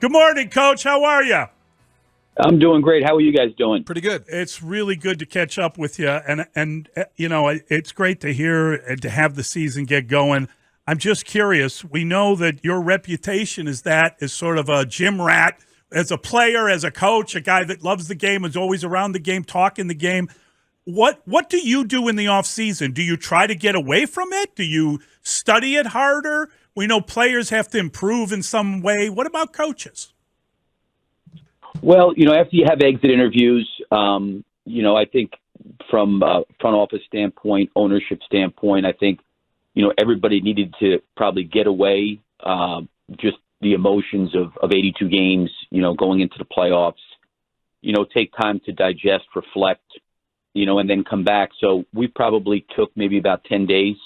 Good morning, Coach. How are you? I'm doing great. How are you guys doing? Pretty good. It's really good to catch up with you, and it's great to hear and to have the season get going. I'm just curious. We know that your reputation is sort of a gym rat, as a player, as a coach, a guy that loves the game, is always around the game, talking the game. What do you do in the off season? Do you try to get away from it? Do you study it harder? We know players have to improve in some way. What about coaches? Well, after you have exit interviews, I think from a front office standpoint, ownership standpoint, I think, everybody needed to probably get away, just the emotions of 82 games, going into the playoffs, take time to digest, reflect, and then come back. So we probably took maybe about 10 days,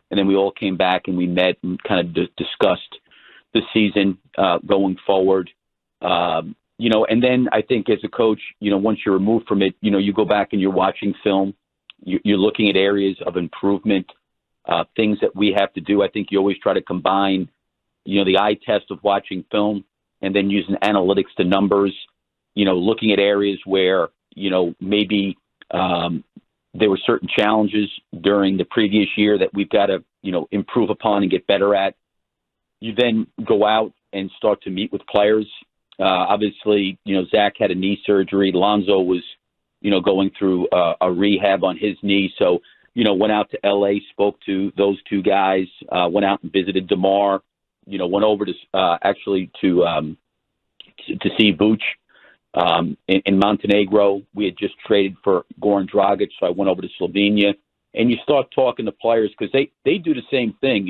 and then we all came back and we met and kind of discussed the season going forward. And then I think as a coach, once you're removed from it, you go back and you're watching film, you're looking at areas of improvement, things that we have to do. I think you always try to combine, the eye test of watching film and then using analytics to numbers, looking at areas where, maybe there were certain challenges during the previous year that we've got to, improve upon and get better at. You then go out and start to meet with players. Obviously, Zach had a knee surgery. Lonzo was, going through a rehab on his knee. So, went out to L.A., spoke to those two guys, went out and visited DeMar, went over to see Vooch in Montenegro. We had just traded for Goran Dragic, so I went over to Slovenia. And you start talking to players because they do the same thing.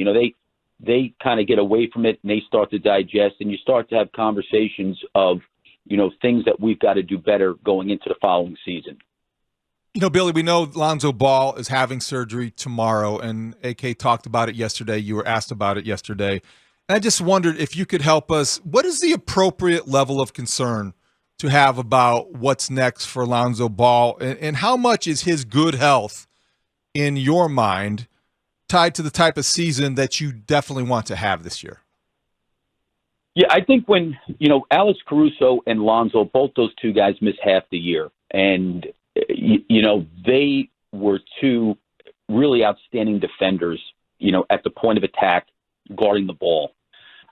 They kind of get away from it and they start to digest, and you start to have conversations of, things that we've got to do better going into the following season. Billy, we know Lonzo Ball is having surgery tomorrow, and AK talked about it yesterday. You were asked about it yesterday. And I just wondered if you could help us. What is the appropriate level of concern to have about what's next for Lonzo Ball, and how much is his good health in your mind tied to the type of season that you definitely want to have this year? Yeah, I think when, Alex Caruso and Lonzo, both those two guys missed half the year. And, they were two really outstanding defenders, at the point of attack, guarding the ball.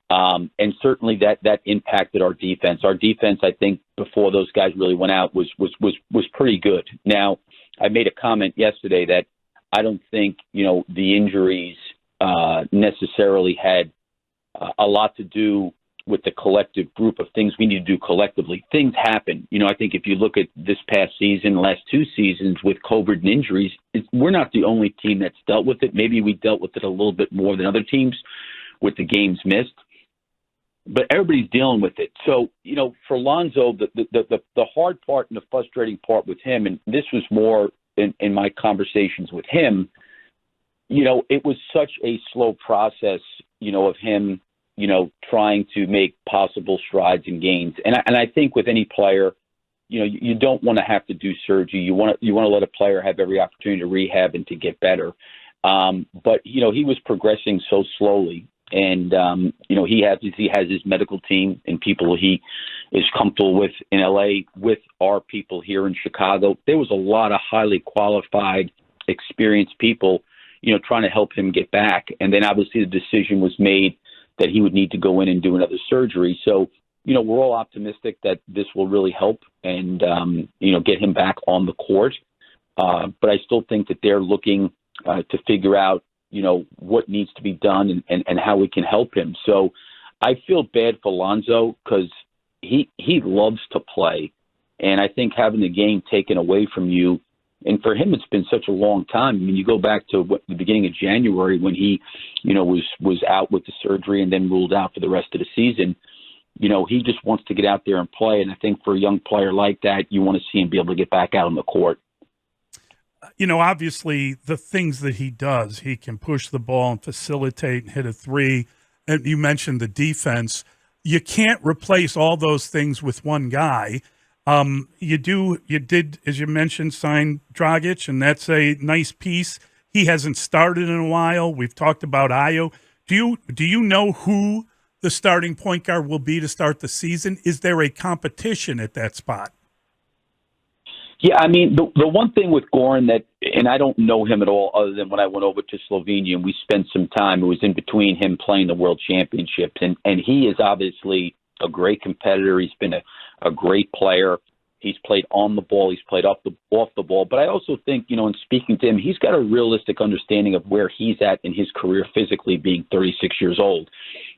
And certainly that impacted our defense. Our defense, I think, before those guys really went out was pretty good. Now, I made a comment yesterday that I don't think, the injuries necessarily had a lot to do with the collective group of things we need to do collectively. Things happen. I think if you look at this past season, last two seasons with COVID and injuries, we're not the only team that's dealt with it. Maybe we dealt with it a little bit more than other teams with the games missed. But everybody's dealing with it. So, for Lonzo, the hard part and the frustrating part with him, and this was more in my conversations with him, it was such a slow process, of him, trying to make possible strides and gains. And I think with any player, you don't want to have to do surgery. You want to let a player have every opportunity to rehab and to get better. But he was progressing so slowly. And, he has his medical team and people he is comfortable with in L.A., with our people here in Chicago. There was a lot of highly qualified, experienced people, trying to help him get back. And then obviously the decision was made that he would need to go in and do another surgery. So, we're all optimistic that this will really help and, get him back on the court. But I still think that they're looking to figure out, what needs to be done and how we can help him. So I feel bad for Lonzo because he loves to play. And I think having the game taken away from you, and for him, it's been such a long time. I mean, you go back to the beginning of January when he, was out with the surgery and then ruled out for the rest of the season. He just wants to get out there and play. And I think for a young player like that, you want to see him be able to get back out on the court. Obviously the things that he does, he can push the ball and facilitate and hit a three. And you mentioned the defense. You can't replace all those things with one guy. You did, as you mentioned, sign Dragic, and that's a nice piece. He hasn't started in a while. We've talked about Ayo. Do you know who the starting point guard will be to start the season? Is there a competition at that spot? Yeah, I mean, the one thing with Goran that, and I don't know him at all other than when I went over to Slovenia and we spent some time, it was in between him playing the World Championships. And he is obviously a great competitor. He's been a great player. He's played on the ball. He's played off the ball. But I also think, in speaking to him, he's got a realistic understanding of where he's at in his career physically, being 36 years old.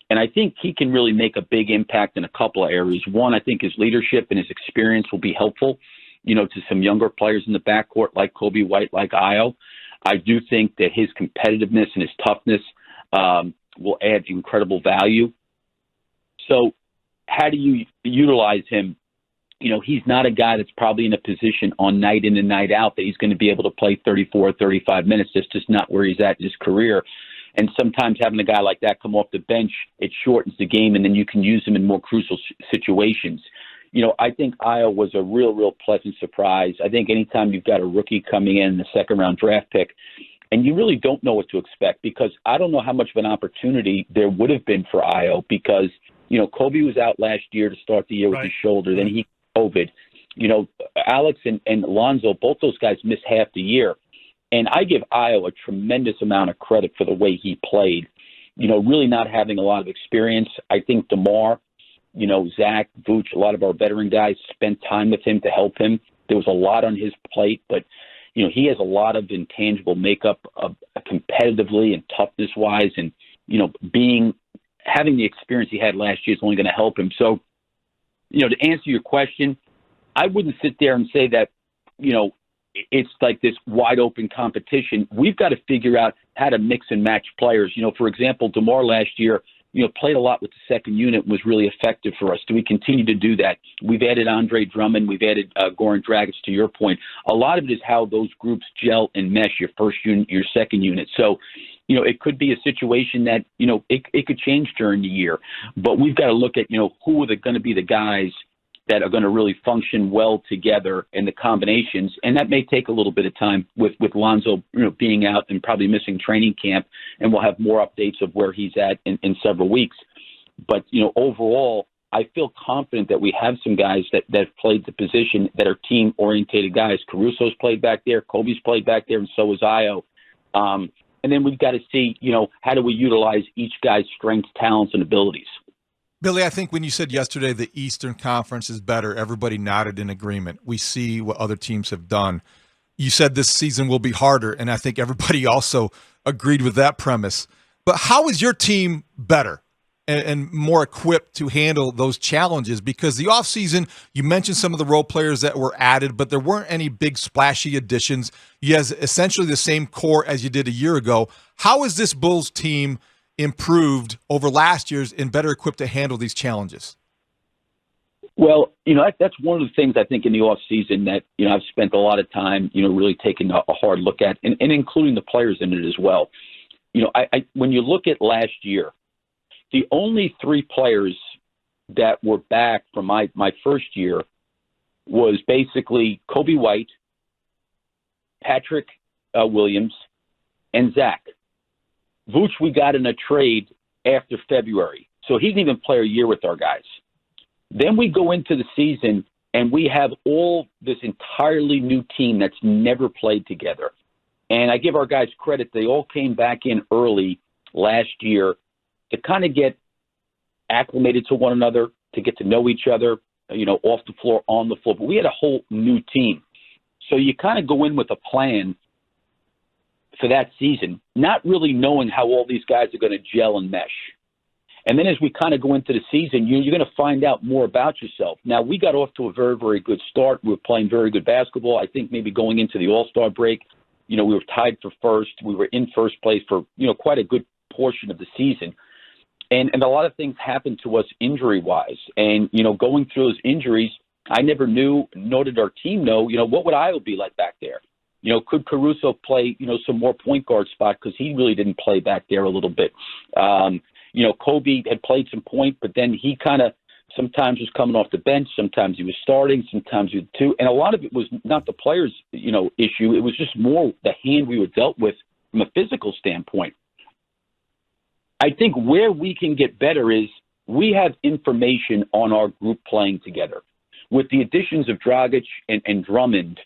And I think he can really make a big impact in a couple of areas. One, I think his leadership and his experience will be helpful, to some younger players in the backcourt like Kobe White, like Ayo. I do think that his competitiveness and his toughness will add incredible value. So how do you utilize him? He's not a guy that's probably in a position on night in and night out that he's going to be able to play 34 or 35 minutes. That's just not where he's at in his career. And sometimes having a guy like that come off the bench, it shortens the game, and then you can use him in more crucial situations. I think Ayo was a real pleasant surprise. I think anytime you've got a rookie coming in the second-round draft pick, and you really don't know what to expect, because I don't know how much of an opportunity there would have been for Ayo, because, Kobe was out last year to start the year with his shoulder. Then he COVID. Alex and Lonzo, both those guys missed half the year. And I give Ayo a tremendous amount of credit for the way he played, really not having a lot of experience. I think DeMar, Zach, Vooch, a lot of our veteran guys spent time with him to help him. There was a lot on his plate, but, he has a lot of intangible makeup competitively and toughness-wise. And, having the experience he had last year is only going to help him. So, to answer your question, I wouldn't sit there and say that, it's like this wide open competition. We've got to figure out how to mix and match players. For example, DeMar last year, played a lot with the second unit and was really effective for us. Do we continue to do that? We've added Andre Drummond. We've added Goran Dragic, to your point. A lot of it is how those groups gel and mesh, your first unit, your second unit. So, it could be a situation that, it could change during the year. But we've got to look at, who are going to be the guys that are going to really function well together in the combinations. And that may take a little bit of time with Lonzo, being out and probably missing training camp. And we'll have more updates of where he's at in several weeks. But, overall, I feel confident that we have some guys that have played the position that are team-orientated guys. Caruso's played back there. Kobe's played back there, and so is Ayo. And then we've got to see, how do we utilize each guy's strengths, talents, and abilities. Billy, I think when you said yesterday the Eastern Conference is better, everybody nodded in agreement. We see what other teams have done. You said this season will be harder, and I think everybody also agreed with that premise. But how is your team better and more equipped to handle those challenges? Because the offseason, you mentioned some of the role players that were added, but there weren't any big splashy additions. You have essentially the same core as you did a year ago. How is this Bulls team improved over last year's and better equipped to handle these challenges? Well, that's one of the things I think in the off season that, I've spent a lot of time, really taking a hard look at and including the players in it as well. When you look at last year, the only three players that were back from my first year was basically Kobe White, Patrick Williams, and Zach. Vooch we got in a trade after February, so he didn't even play a year with our guys. Then we go into the season, and we have all this entirely new team that's never played together. And I give our guys credit. They all came back in early last year to kind of get acclimated to one another, to get to know each other, off the floor, on the floor. But we had a whole new team. So you kind of go in with a plan for that season, not really knowing how all these guys are going to gel and mesh. And then as we kind of go into the season, you're going to find out more about yourself. Now, we got off to a very, very good start. We were playing very good basketball. I think maybe going into the All-Star break, we were tied for first. We were in first place for, quite a good portion of the season. And a lot of things happened to us injury-wise. And, going through those injuries, I never knew, nor did our team know, what would Ayo be like back there? Could Caruso play, some more point guard spot, because he really didn't play back there a little bit. Kobe had played some point, but then he kind of sometimes was coming off the bench. Sometimes he was starting. Sometimes he was two. And a lot of it was not the players, issue. It was just more the hand we were dealt with from a physical standpoint. I think where we can get better is we have information on our group playing together. With the additions of Dragic and Drummond,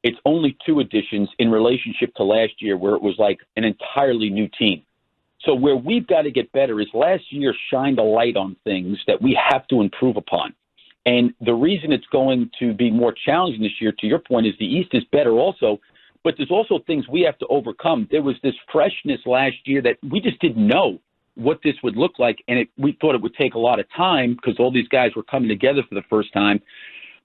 it's only 2 additions in relationship to last year where it was like an entirely new team. So where we've got to get better is last year shined a light on things that we have to improve upon. And the reason it's going to be more challenging this year, to your point, is the East is better also, but there's also things we have to overcome. There was this freshness last year that we just didn't know what this would look like, and we thought it would take a lot of time because all these guys were coming together for the first time.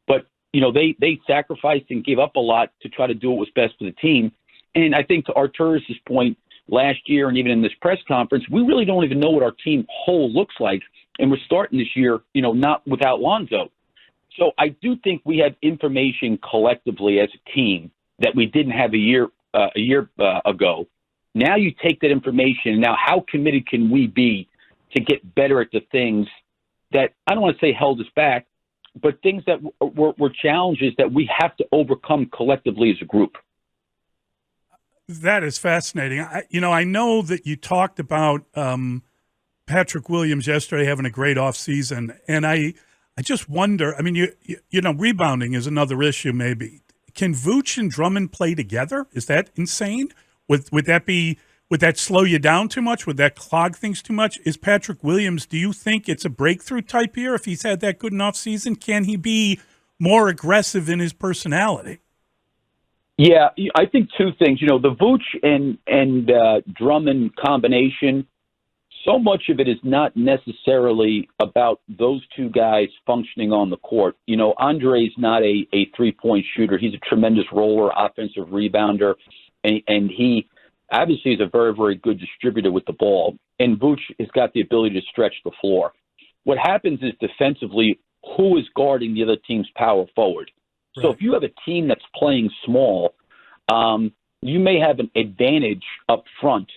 But, they sacrificed and gave up a lot to try to do what was best for the team. And I think to Arturus' point, last year and even in this press conference, we really don't even know what our team whole looks like. And we're starting this year, not without Lonzo. So I do think we have information collectively as a team that we didn't have a year ago. Now you take that information. Now, how committed can we be to get better at the things that, I don't want to say held us back, but things that were challenges that we have to overcome collectively as a group? That is fascinating. I know that you talked about Patrick Williams yesterday having a great offseason, and I just wonder, I mean, rebounding is another issue maybe. Can Vooch and Drummond play together? Is that insane? Would that slow you down too much? Would that clog things too much? Is Patrick Williams, do you think it's a breakthrough type year if he's had that good enough season? Can he be more aggressive in his personality? Yeah, I think 2 things. The Vooch and Drummond combination, so much of it is not necessarily about those 2 guys functioning on the court. Andre's not a 3-point shooter. He's a tremendous roller, offensive rebounder, and he obviously is a very, very good distributor with the ball. And Vooch has got the ability to stretch the floor. What happens is defensively, who is guarding the other team's power forward? Right. So if you have a team that's playing small, you may have an advantage up front,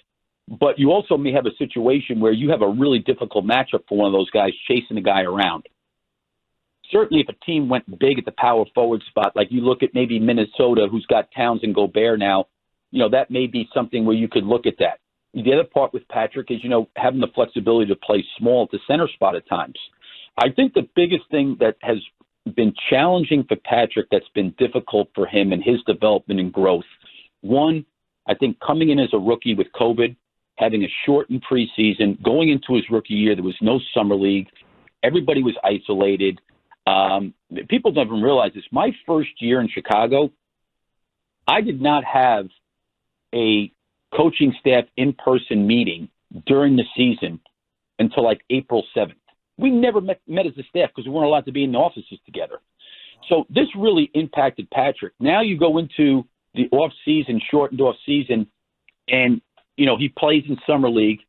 but you also may have a situation where you have a really difficult matchup for one of those guys chasing a guy around. Certainly if a team went big at the power forward spot, like you look at maybe Minnesota, who's got Towns and Gobert now, that may be something where you could look at that. The other part with Patrick is, having the flexibility to play small at the center spot at times. I think the biggest thing that has been challenging for Patrick that's been difficult for him in his development and growth, one, I think coming in as a rookie with COVID, having a shortened preseason, going into his rookie year, there was no summer league. Everybody was isolated. People don't even realize this. My first year in Chicago, I did not have a coaching staff in-person meeting during the season until like April 7th. We never met as a staff because we weren't allowed to be in the offices together. So this really impacted Patrick. Now you go into the off-season, shortened off-season, and, he plays in summer league,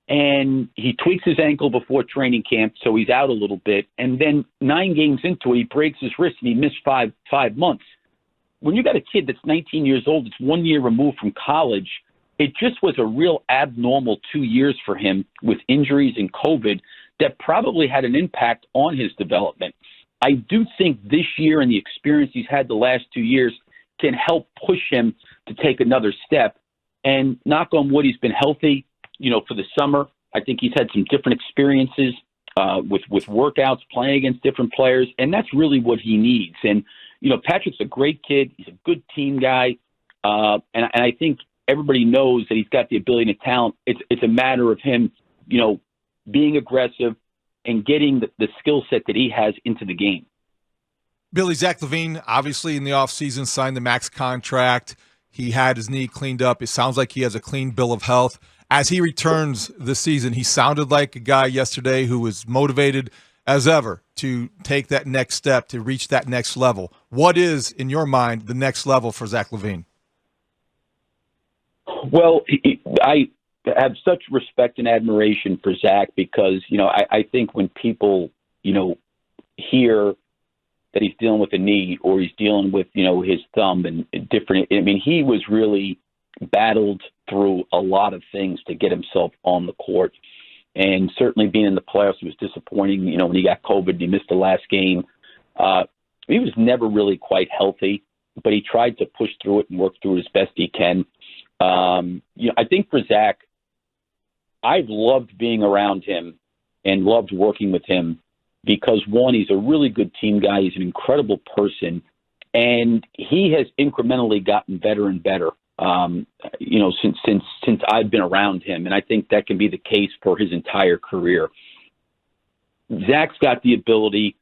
and he tweaks his ankle before training camp, so he's out a little bit. And then 9 games into it, he breaks his wrist, and he missed five months. When you got a kid that's 19 years old, it's 1 year removed from college, it just was a real abnormal 2 years for him with injuries and COVID that probably had an impact on his development. I do think this year and the experience he's had the last 2 years can help push him to take another step. And knock on wood, he's been healthy, for the summer. I think he's had some different experiences with workouts, playing against different players, and that's really what he needs. And, Patrick's a great kid. He's a good team guy. And I think everybody knows that he's got the ability and talent. It's a matter of him, being aggressive and getting the skill set that he has into the game. Billy, Zach LaVine, obviously in the offseason, signed the max contract. He had his knee cleaned up. It sounds like he has a clean bill of health. As he returns this season, he sounded like a guy yesterday who was motivated as ever to take that next step, to reach that next level. What is, in your mind, the next level for Zach LaVine? Well, I have such respect and admiration for Zach because, I think when people, hear that he's dealing with a knee or he's dealing with, his thumb and different, he was really battled through a lot of things to get himself on the court. And certainly being in the playoffs was disappointing, when he got COVID and he missed the last game. He was never really quite healthy, but he tried to push through it and work through it as best he can. I think for Zach, I've loved being around him and loved working with him because, one, he's a really good team guy. He's an incredible person, and he has incrementally gotten better and better, since I've been around him, and I think that can be the case for his entire career. Zach's got the ability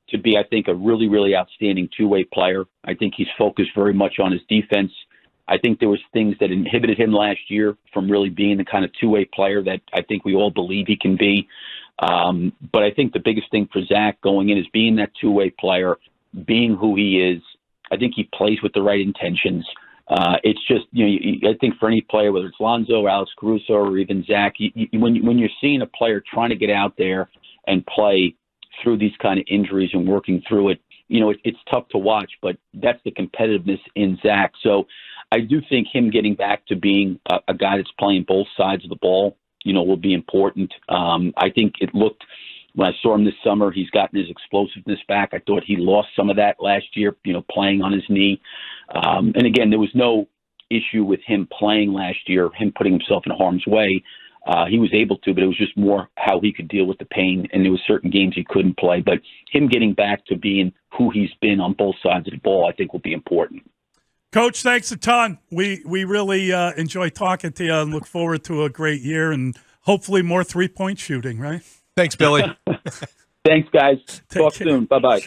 to be, I think, a really, really outstanding two-way player. I think he's focused very much on his defense. I think there was things that inhibited him last year from really being the kind of two-way player that I think we all believe he can be. But I think the biggest thing for Zach going in is being that two-way player, being who he is. I think he plays with the right intentions. It's just, I think for any player, whether it's Lonzo, Alex Caruso, or even Zach, when you're seeing a player trying to get out there and play through these kind of injuries and working through it, it's tough to watch, but that's the competitiveness in Zach. So I do think him getting back to being a guy that's playing both sides of the ball, will be important. I think it looked, when I saw him this summer, he's gotten his explosiveness back. I thought he lost some of that last year, playing on his knee. And again, there was no issue with him playing last year, him putting himself in harm's way. He was able to, but it was just more how he could deal with the pain. And there were certain games he couldn't play. But him getting back to being who he's been on both sides of the ball, I think will be important. Coach, thanks a ton. We really enjoy talking to you and look forward to a great year and hopefully more three-point shooting, right? Thanks, Billy. Thanks, guys. Talk care. soon. Bye-bye.